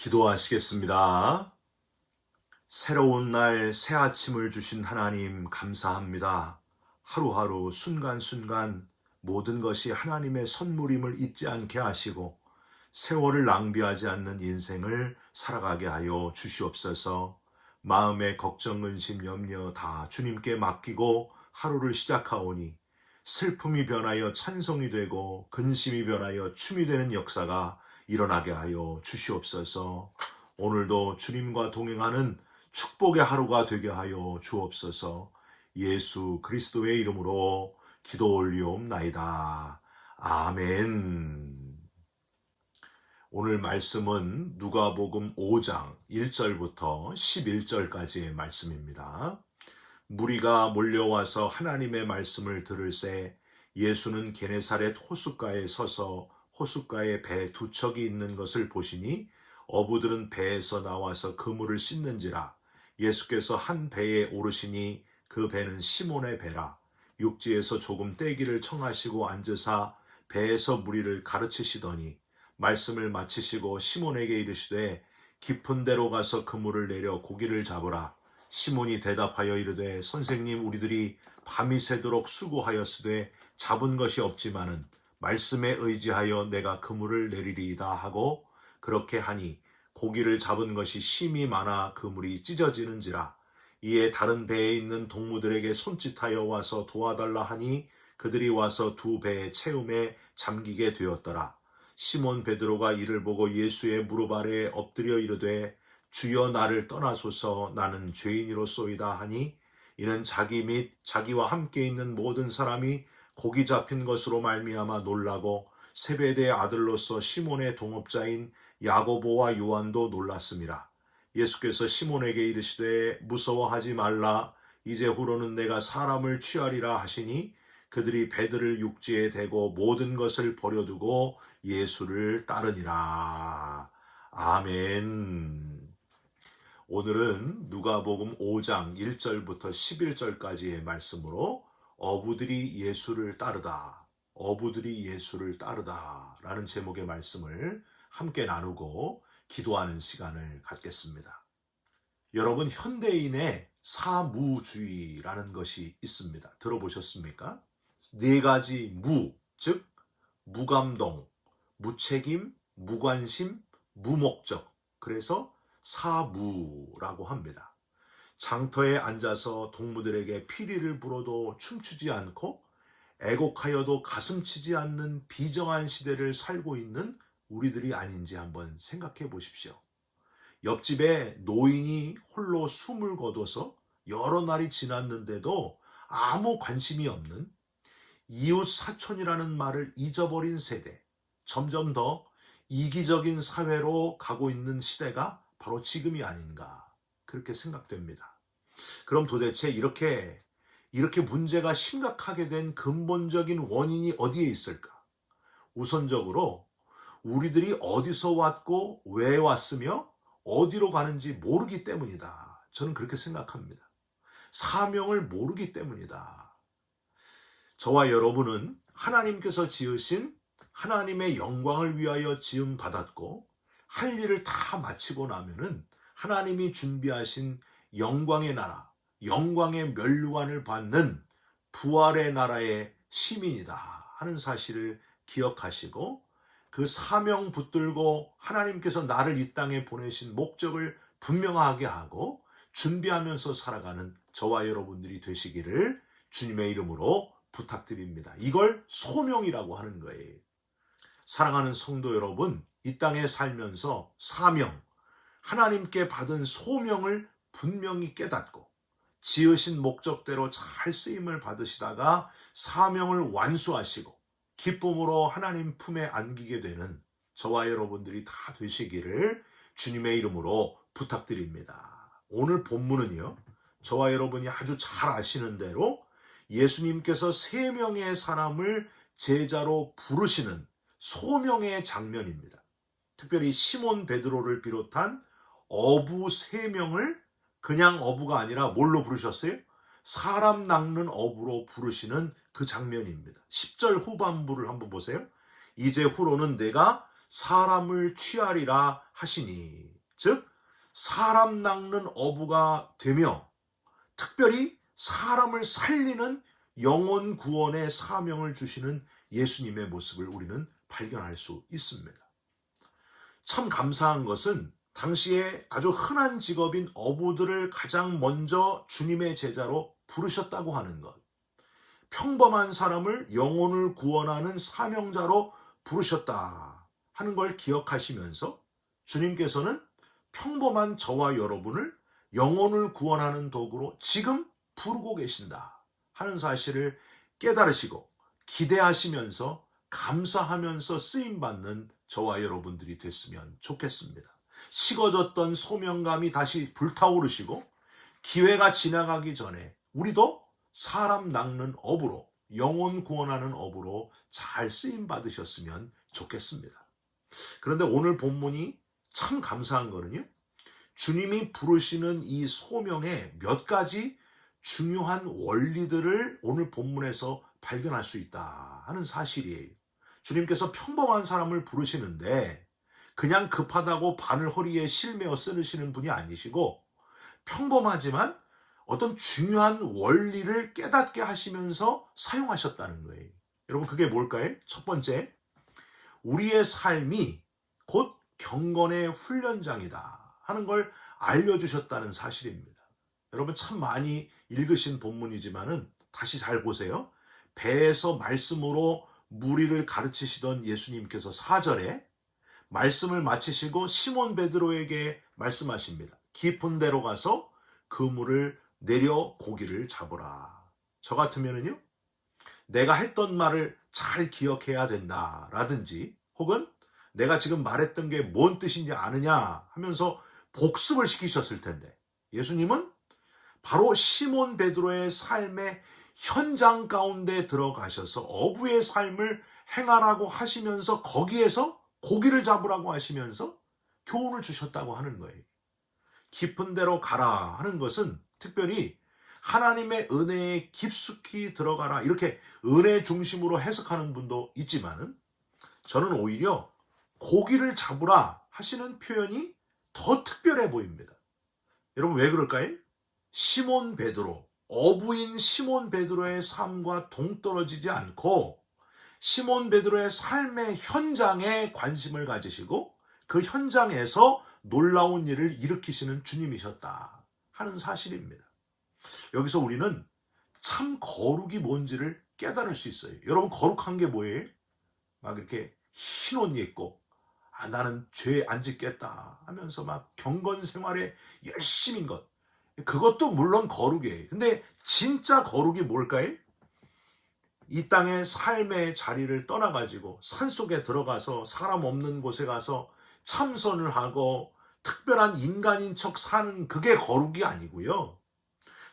기도하시겠습니다. 새로운 날, 새 아침을 주신 하나님 감사합니다. 하루하루 순간순간 모든 것이 하나님의 선물임을 잊지 않게 하시고 세월을 낭비하지 않는 인생을 살아가게 하여 주시옵소서. 마음의 걱정, 근심, 염려 다 주님께 맡기고 하루를 시작하오니 슬픔이 변하여 찬송이 되고 근심이 변하여 춤이 되는 역사가 일어나게 하여 주시옵소서. 오늘도 주님과 동행하는 축복의 하루가 되게 하여 주옵소서. 예수 그리스도의 이름으로 기도 올리옵나이다. 아멘. 오늘 말씀은 누가복음 5장 1절부터 11절까지의 말씀입니다. 무리가 몰려와서 하나님의 말씀을 들을새 예수는 게네사렛 호숫가에 서서 호숫가에 배 두 척이 있는 것을 보시니 어부들은 배에서 나와서 그물을 씻는지라. 예수께서 한 배에 오르시니 그 배는 시몬의 배라. 육지에서 조금 떼기를 청하시고 앉으사 배에서 무리를 가르치시더니 말씀을 마치시고 시몬에게 이르시되 깊은 데로 가서 그물을 내려 고기를 잡으라. 시몬이 대답하여 이르되 선생님, 우리들이 밤이 새도록 수고하였으되 잡은 것이 없지만은 말씀에 의지하여 내가 그물을 내리리이다 하고 그렇게 하니 고기를 잡은 것이 심이 많아 그물이 찢어지는지라. 이에 다른 배에 있는 동무들에게 손짓하여 와서 도와달라 하니 그들이 와서 두 배의 채움에 잠기게 되었더라. 시몬 베드로가 이를 보고 예수의 무릎 아래에 엎드려 이르되 주여, 나를 떠나소서, 나는 죄인이로소이다 하니 이는 자기 및 자기와 함께 있는 모든 사람이 고기 잡힌 것으로 말미암아 놀라고 세베대의 아들로서 시몬의 동업자인 야고보와 요한도 놀랐습니다. 예수께서 시몬에게 이르시되 무서워하지 말라, 이제후로는 내가 사람을 취하리라 하시니 그들이 배들을 육지에 대고 모든 것을 버려두고 예수를 따르니라. 아멘. 오늘은 누가복음 5장 1절부터 11절까지의 말씀으로 어부들이 예수를 따르다, 어부들이 예수를 따르다 라는 제목의 말씀을 함께 나누고 기도하는 시간을 갖겠습니다. 여러분, 현대인의 사무주의라는 것이 있습니다. 들어보셨습니까? 네 가지 무, 즉 무감동, 무책임, 무관심, 무목적, 그래서 사무라고 합니다. 장터에 앉아서 동무들에게 피리를 불어도 춤추지 않고 애곡하여도 가슴치지 않는 비정한 시대를 살고 있는 우리들이 아닌지 한번 생각해 보십시오. 옆집에 노인이 홀로 숨을 거둬서 여러 날이 지났는데도 아무 관심이 없는, 이웃 사촌이라는 말을 잊어버린 세대, 점점 더 이기적인 사회로 가고 있는 시대가 바로 지금이 아닌가, 그렇게 생각됩니다. 그럼 도대체 이렇게 문제가 심각하게 된 근본적인 원인이 어디에 있을까? 우선적으로 우리들이 어디서 왔고 왜 왔으며 어디로 가는지 모르기 때문이다. 저는 그렇게 생각합니다. 사명을 모르기 때문이다. 저와 여러분은 하나님께서 지으신 하나님의 영광을 위하여 지음 받았고, 할 일을 다 마치고 나면은 하나님이 준비하신 영광의 나라, 영광의 면류관을 받는 부활의 나라의 시민이다 하는 사실을 기억하시고, 그 사명 붙들고 하나님께서 나를 이 땅에 보내신 목적을 분명하게 하고 준비하면서 살아가는 저와 여러분들이 되시기를 주님의 이름으로 부탁드립니다. 이걸 소명이라고 하는 거예요. 사랑하는 성도 여러분, 이 땅에 살면서 사명, 하나님께 받은 소명을 분명히 깨닫고 지으신 목적대로 잘 쓰임을 받으시다가 사명을 완수하시고 기쁨으로 하나님 품에 안기게 되는 저와 여러분들이 다 되시기를 주님의 이름으로 부탁드립니다. 오늘 본문은요, 저와 여러분이 아주 잘 아시는 대로 예수님께서 3명의 사람을 제자로 부르시는 소명의 장면입니다. 특별히 시몬 베드로를 비롯한 어부 3명을 그냥 어부가 아니라 뭘로 부르셨어요? 사람 낚는 어부로 부르시는 그 장면입니다. 10절 후반부를 한번 보세요. 이제 후로는 내가 사람을 취하리라 하시니. 즉 사람 낚는 어부가 되며 특별히 사람을 살리는 영혼 구원의 사명을 주시는 예수님의 모습을 우리는 발견할 수 있습니다. 참 감사한 것은 당시에 아주 흔한 직업인 어부들을 가장 먼저 주님의 제자로 부르셨다고 하는 것. 평범한 사람을 영혼을 구원하는 사명자로 부르셨다 하는 걸 기억하시면서 주님께서는 평범한 저와 여러분을 영혼을 구원하는 도구로 지금 부르고 계신다 하는 사실을 깨달으시고 기대하시면서 감사하면서 쓰임받는 저와 여러분들이 됐으면 좋겠습니다. 식어졌던 소명감이 다시 불타오르시고 기회가 지나가기 전에 우리도 사람 낚는 어부로, 영혼 구원하는 어부로 잘 쓰임받으셨으면 좋겠습니다. 그런데 오늘 본문이 참 감사한 거는요, 주님이 부르시는 이 소명에 몇 가지 중요한 원리들을 오늘 본문에서 발견할 수 있다 하는 사실이에요. 주님께서 평범한 사람을 부르시는데 그냥 급하다고 바늘 허리에 실매어 쓰시는 분이 아니시고 평범하지만 어떤 중요한 원리를 깨닫게 하시면서 사용하셨다는 거예요. 여러분 그게 뭘까요? 첫 번째, 우리의 삶이 곧 경건의 훈련장이다 하는 걸 알려주셨다는 사실입니다. 여러분 참 많이 읽으신 본문이지만은 다시 잘 보세요. 배에서 말씀으로 무리를 가르치시던 예수님께서 4절에 말씀을 마치시고 시몬 베드로에게 말씀하십니다. 깊은 데로 가서 그물을 내려 고기를 잡으라. 저 같으면은요, 내가 했던 말을 잘 기억해야 된다 라든지 혹은 내가 지금 말했던 게 뭔 뜻인지 아느냐 하면서 복습을 시키셨을 텐데 예수님은 바로 시몬 베드로의 삶의 현장 가운데 들어가셔서 어부의 삶을 행하라고 하시면서 거기에서 고기를 잡으라고 하시면서 교훈을 주셨다고 하는 거예요. 깊은 데로 가라 하는 것은 특별히 하나님의 은혜에 깊숙이 들어가라 이렇게 은혜 중심으로 해석하는 분도 있지만은 저는 오히려 고기를 잡으라 하시는 표현이 더 특별해 보입니다. 여러분 왜 그럴까요? 시몬 베드로, 어부인 시몬 베드로의 삶과 동떨어지지 않고 시몬 베드로의 삶의 현장에 관심을 가지시고 그 현장에서 놀라운 일을 일으키시는 주님이셨다 하는 사실입니다. 여기서 우리는 참 거룩이 뭔지를 깨달을 수 있어요. 여러분 거룩한 게 뭐예요? 막 이렇게 흰 옷 입고 나는 죄 안 짓겠다 하면서 막 경건 생활에 열심인 것. 그것도 물론 거룩이에요. 근데 진짜 거룩이 뭘까요? 이 땅의 삶의 자리를 떠나가지고 산속에 들어가서 사람 없는 곳에 가서 참선을 하고 특별한 인간인 척 사는 그게 거룩이 아니고요.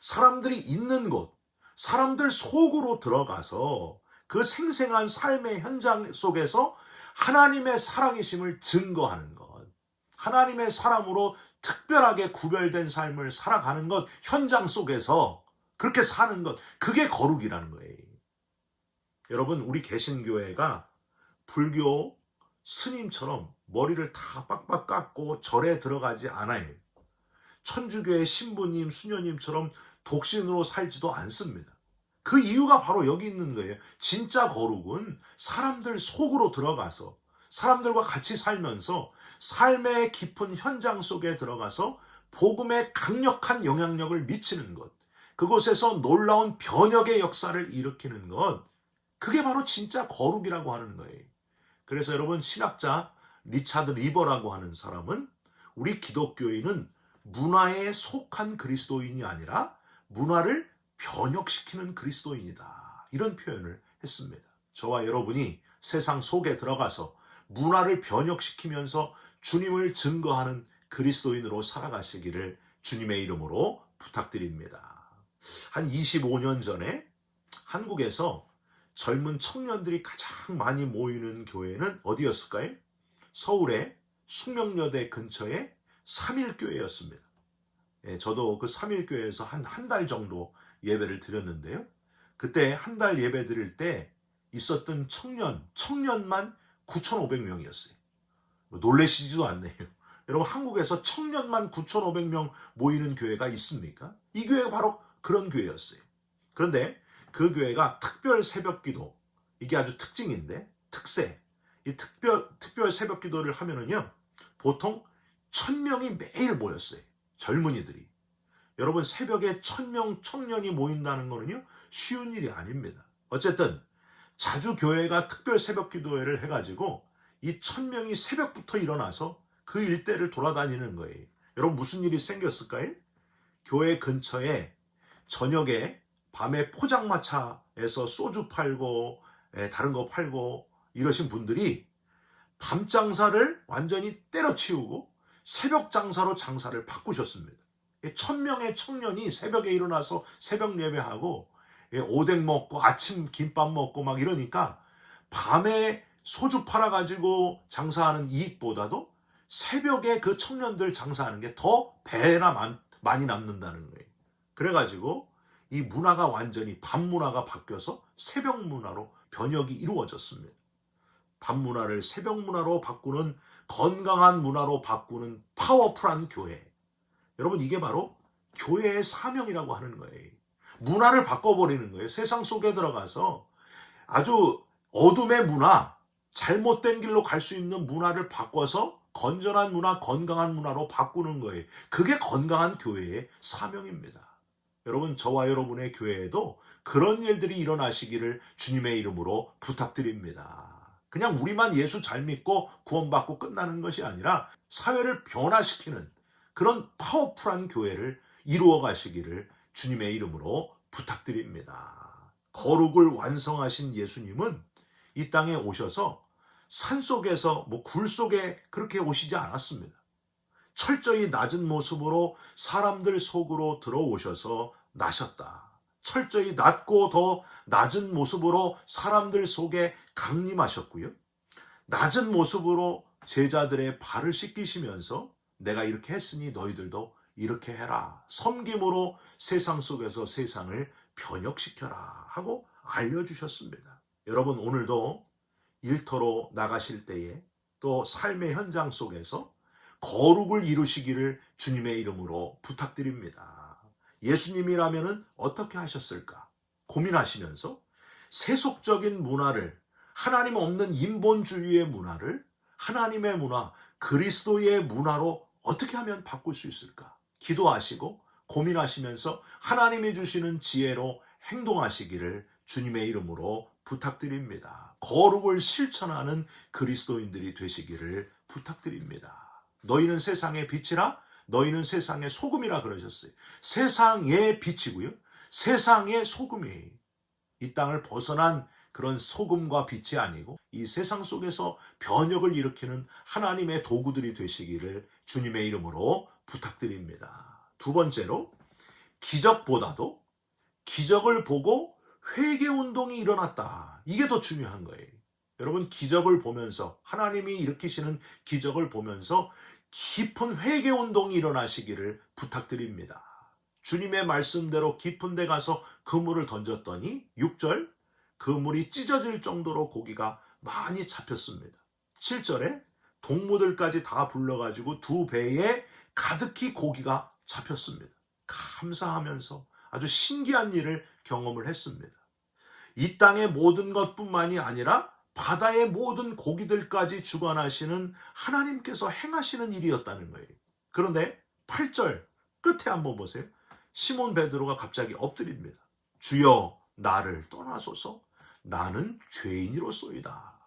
사람들이 있는 곳, 사람들 속으로 들어가서 그 생생한 삶의 현장 속에서 하나님의 살아계심을 증거하는 것, 하나님의 사람으로 특별하게 구별된 삶을 살아가는 것, 현장 속에서 그렇게 사는 것, 그게 거룩이라는 거예요. 여러분 우리 개신교회가 불교 스님처럼 머리를 다 빡빡 깎고 절에 들어가지 않아요. 천주교의 신부님, 수녀님처럼 독신으로 살지도 않습니다. 그 이유가 바로 여기 있는 거예요. 진짜 거룩은 사람들 속으로 들어가서 사람들과 같이 살면서 삶의 깊은 현장 속에 들어가서 복음의 강력한 영향력을 미치는 것, 그곳에서 놀라운 변혁의 역사를 일으키는 것, 그게 바로 진짜 거룩이라고 하는 거예요. 그래서 여러분 신학자 리차드 리버라고 하는 사람은 우리 기독교인은 문화에 속한 그리스도인이 아니라 문화를 변혁시키는 그리스도인이다. 이런 표현을 했습니다. 저와 여러분이 세상 속에 들어가서 문화를 변혁시키면서 주님을 증거하는 그리스도인으로 살아가시기를 주님의 이름으로 부탁드립니다. 한 25년 전에 한국에서 젊은 청년들이 가장 많이 모이는 교회는 어디였을까요? 서울의 숙명여대 근처에 삼일교회였습니다. 저도 그 삼일교회에서 한 달 정도 예배를 드렸는데요. 그때 한 달 예배 드릴 때 있었던 청년만 9,500명이었어요. 놀라시지도 않네요. 여러분, 한국에서 청년만 9,500명 모이는 교회가 있습니까? 이 교회가 바로 그런 교회였어요. 그런데 그 교회가 특별 새벽기도, 이게 아주 특징인데, 특세, 이 특별 새벽기도를 하면은요, 보통 1,000명이 매일 모였어요. 젊은이들이. 여러분, 새벽에 1,000명 청년이 모인다는 거는요, 쉬운 일이 아닙니다. 어쨌든 자주 교회가 특별 새벽기도회를 해가지고 이 1,000명이 새벽부터 일어나서 그 일대를 돌아다니는 거예요. 여러분, 무슨 일이 생겼을까요? 교회 근처에 저녁에 밤에 포장마차에서 소주 팔고 다른 거 팔고 이러신 분들이 밤 장사를 완전히 때려치우고 새벽 장사로 장사를 바꾸셨습니다. 1,000명의 청년이 새벽에 일어나서 새벽 예배하고 오뎅 먹고 아침 김밥 먹고 막 이러니까 밤에 소주 팔아가지고 장사하는 이익보다도 새벽에 그 청년들 장사하는 게 더 배나 많이 남는다는 거예요. 그래가지고 이 문화가 완전히 밤 문화가 바뀌어서 새벽 문화로 변혁이 이루어졌습니다. 밤 문화를 새벽 문화로 바꾸는, 건강한 문화로 바꾸는 파워풀한 교회. 여러분, 이게 바로 교회의 사명이라고 하는 거예요. 문화를 바꿔버리는 거예요. 세상 속에 들어가서 아주 어둠의 문화, 잘못된 길로 갈 수 있는 문화를 바꿔서 건전한 문화, 건강한 문화로 바꾸는 거예요. 그게 건강한 교회의 사명입니다. 여러분, 저와 여러분의 교회에도 그런 일들이 일어나시기를 주님의 이름으로 부탁드립니다. 그냥 우리만 예수 잘 믿고 구원받고 끝나는 것이 아니라 사회를 변화시키는 그런 파워풀한 교회를 이루어 가시기를 주님의 이름으로 부탁드립니다. 거룩을 완성하신 예수님은 이 땅에 오셔서 산속에서 굴 속에 그렇게 오시지 않았습니다. 철저히 낮은 모습으로 사람들 속으로 들어오셔서 나셨다. 철저히 낮고 더 낮은 모습으로 사람들 속에 강림하셨고요. 낮은 모습으로 제자들의 발을 씻기시면서 내가 이렇게 했으니 너희들도 이렇게 해라. 섬김으로 세상 속에서 세상을 변혁시켜라 하고 알려주셨습니다. 여러분, 오늘도 일터로 나가실 때에 또 삶의 현장 속에서 거룩을 이루시기를 주님의 이름으로 부탁드립니다. 예수님이라면 어떻게 하셨을까 고민하시면서 세속적인 문화를, 하나님 없는 인본주의의 문화를 하나님의 문화, 그리스도의 문화로 어떻게 하면 바꿀 수 있을까 기도하시고 고민하시면서 하나님이 주시는 지혜로 행동하시기를 주님의 이름으로 부탁드립니다. 거룩을 실천하는 그리스도인들이 되시기를 부탁드립니다. 너희는 세상의 빛이라, 너희는 세상의 소금이라 그러셨어요. 세상의 빛이고요, 세상의 소금이에요. 이 땅을 벗어난 그런 소금과 빛이 아니고 이 세상 속에서 변혁을 일으키는 하나님의 도구들이 되시기를 주님의 이름으로 부탁드립니다. 두 번째로, 기적보다도 기적을 보고 회개운동이 일어났다. 이게 더 중요한 거예요. 여러분, 기적을 보면서, 하나님이 일으키시는 기적을 보면서 깊은 회개운동이 일어나시기를 부탁드립니다. 주님의 말씀대로 깊은 데 가서 그물을 던졌더니 6절, 그물이 찢어질 정도로 고기가 많이 잡혔습니다. 7절에 동무들까지 다 불러가지고 두 배에 가득히 고기가 잡혔습니다. 감사하면서 아주 신기한 일을 경험을 했습니다. 이 땅의 모든 것뿐만이 아니라 바다의 모든 고기들까지 주관하시는 하나님께서 행하시는 일이었다는 거예요. 그런데 8절 끝에 한번 보세요. 시몬 베드로가 갑자기 엎드립니다. 주여, 나를 떠나소서, 나는 죄인이로소이다.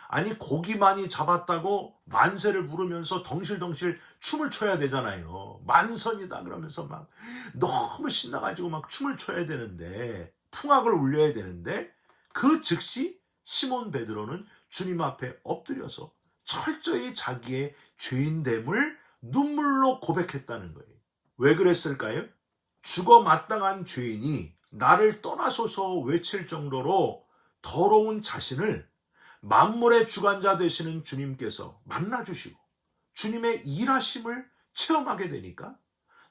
아니, 고기 많이 잡았다고 만세를 부르면서 덩실덩실 춤을 춰야 되잖아요. 만선이다 그러면서 막 너무 신나가지고 막 춤을 춰야 되는데, 풍악을 울려야 되는데, 그 즉시 시몬 베드로는 주님 앞에 엎드려서 철저히 자기의 죄인됨을 눈물로 고백했다는 거예요. 왜 그랬을까요? 죽어 마땅한 죄인이 나를 떠나소서 외칠 정도로 더러운 자신을 만물의 주관자 되시는 주님께서 만나주시고 주님의 일하심을 체험하게 되니까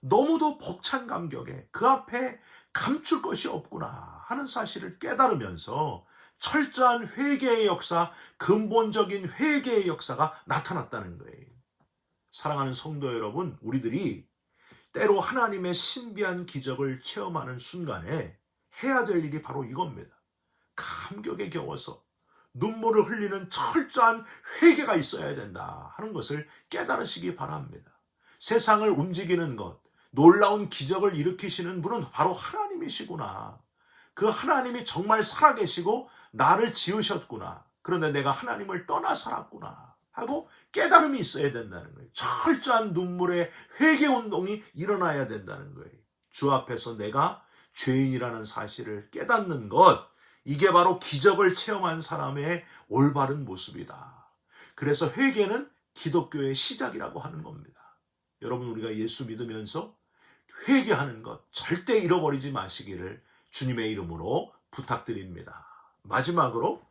너무도 벅찬 감격에 그 앞에 감출 것이 없구나 하는 사실을 깨달으면서 철저한 회개의 역사, 근본적인 회개의 역사가 나타났다는 거예요. 사랑하는 성도 여러분, 우리들이 때로 하나님의 신비한 기적을 체험하는 순간에 해야 될 일이 바로 이겁니다. 감격에 겨워서 눈물을 흘리는 철저한 회개가 있어야 된다 하는 것을 깨달으시기 바랍니다. 세상을 움직이는 것, 놀라운 기적을 일으키시는 분은 바로 하나님이시구나. 그 하나님이 정말 살아계시고 나를 지으셨구나. 그런데 내가 하나님을 떠나 살았구나 하고 깨달음이 있어야 된다는 거예요. 철저한 눈물의 회개 운동이 일어나야 된다는 거예요. 주 앞에서 내가 죄인이라는 사실을 깨닫는 것, 이게 바로 기적을 체험한 사람의 올바른 모습이다. 그래서 회개는 기독교의 시작이라고 하는 겁니다. 여러분, 우리가 예수 믿으면서 회개하는 것 절대 잃어버리지 마시기를 주님의 이름으로 부탁드립니다. 마지막으로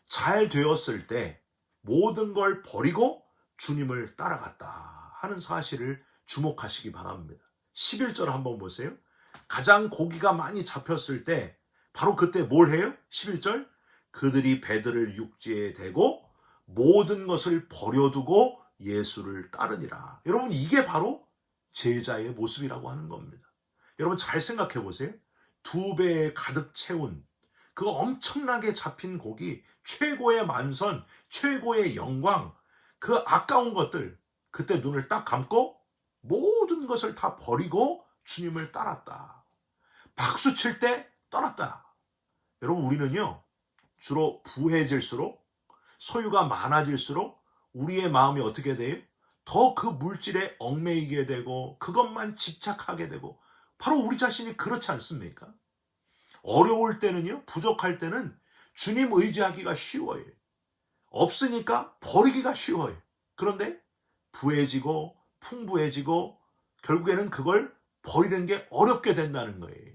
잘 되었을 때 모든 걸 버리고 주님을 따라갔다 하는 사실을 주목하시기 바랍니다. 11절 한번 보세요. 가장 고기가 많이 잡혔을 때 바로 그때 뭘 해요? 11절, 그들이 배들을 육지에 대고 모든 것을 버려두고 예수를 따르니라. 여러분, 이게 바로 제자의 모습이라고 하는 겁니다. 여러분, 잘 생각해 보세요. 2배에 가득 채운 그 엄청나게 잡힌 고기, 최고의 만선, 최고의 영광, 그 아까운 것들, 그때 눈을 딱 감고 모든 것을 다 버리고 주님을 따랐다. 박수 칠 때 떠났다. 여러분, 우리는요, 주로 부해질수록, 소유가 많아질수록 우리의 마음이 어떻게 돼요? 더 그 물질에 얽매이게 되고 그것만 집착하게 되고, 바로 우리 자신이 그렇지 않습니까? 어려울 때는요, 부족할 때는 주님 의지하기가 쉬워요. 없으니까 버리기가 쉬워요. 그런데 부해지고 풍부해지고 결국에는 그걸 버리는 게 어렵게 된다는 거예요.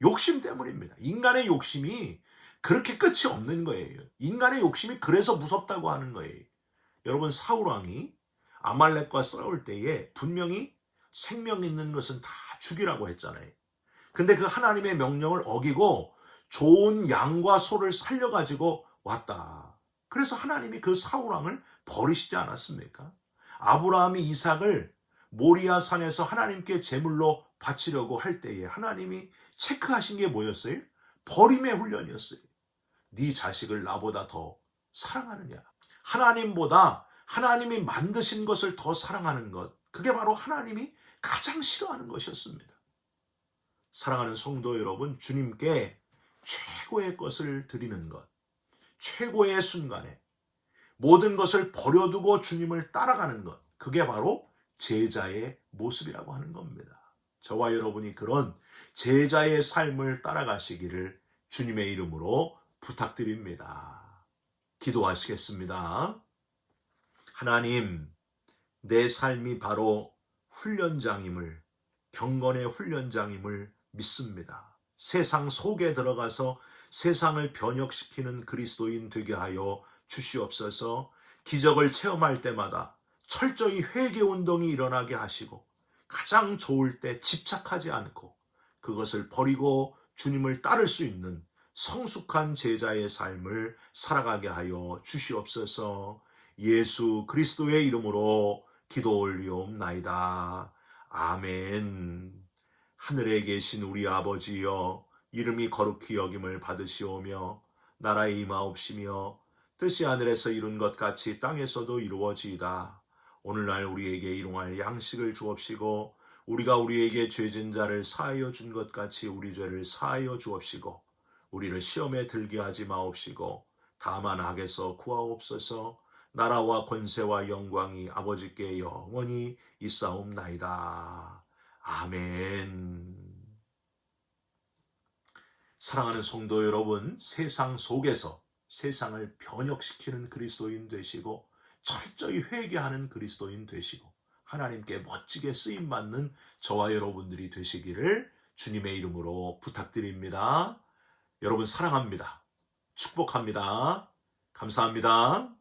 욕심 때문입니다. 인간의 욕심이 그렇게 끝이 없는 거예요. 인간의 욕심이 그래서 무섭다고 하는 거예요. 여러분, 사울왕이 아말렉과 싸울 때에 분명히 생명 있는 것은 다 죽이라고 했잖아요. 근데 그 하나님의 명령을 어기고 좋은 양과 소를 살려가지고 왔다. 그래서 하나님이 그 사울왕을 버리시지 않았습니까? 아브라함이 이삭을 모리아 산에서 하나님께 제물로 바치려고 할 때에 하나님이 체크하신 게 뭐였어요? 버림의 훈련이었어요. 네 자식을 나보다 더 사랑하느냐. 하나님보다 하나님이 만드신 것을 더 사랑하는 것, 그게 바로 하나님이 가장 싫어하는 것이었습니다. 사랑하는 성도 여러분, 주님께 최고의 것을 드리는 것, 최고의 순간에 모든 것을 버려두고 주님을 따라가는 것, 그게 바로 제자의 모습이라고 하는 겁니다. 저와 여러분이 그런 제자의 삶을 따라가시기를 주님의 이름으로 부탁드립니다. 기도하시겠습니다. 하나님, 내 삶이 바로 훈련장임을, 경건의 훈련장임을 믿습니다. 세상 속에 들어가서 세상을 변혁시키는 그리스도인 되게 하여 주시옵소서. 기적을 체험할 때마다 철저히 회개운동이 일어나게 하시고 가장 좋을 때 집착하지 않고 그것을 버리고 주님을 따를 수 있는 성숙한 제자의 삶을 살아가게 하여 주시옵소서. 예수 그리스도의 이름으로 기도 올리옵나이다. 아멘. 하늘에 계신 우리 아버지여, 이름이 거룩히 여김을 받으시오며 나라의 임하옵시며 뜻이 하늘에서 이룬 것 같이 땅에서도 이루어지이다. 오늘날 우리에게 일용할 양식을 주옵시고 우리가 우리에게 죄진 자를 사하여 준 것 같이 우리 죄를 사하여 주옵시고 우리를 시험에 들게 하지 마옵시고 다만 악에서 구하옵소서. 나라와 권세와 영광이 아버지께 영원히 있사옵나이다. 아멘. 사랑하는 성도 여러분, 세상 속에서 세상을 변혁시키는 그리스도인 되시고 철저히 회개하는 그리스도인 되시고 하나님께 멋지게 쓰임받는 저와 여러분들이 되시기를 주님의 이름으로 부탁드립니다. 여러분 사랑합니다. 축복합니다. 감사합니다.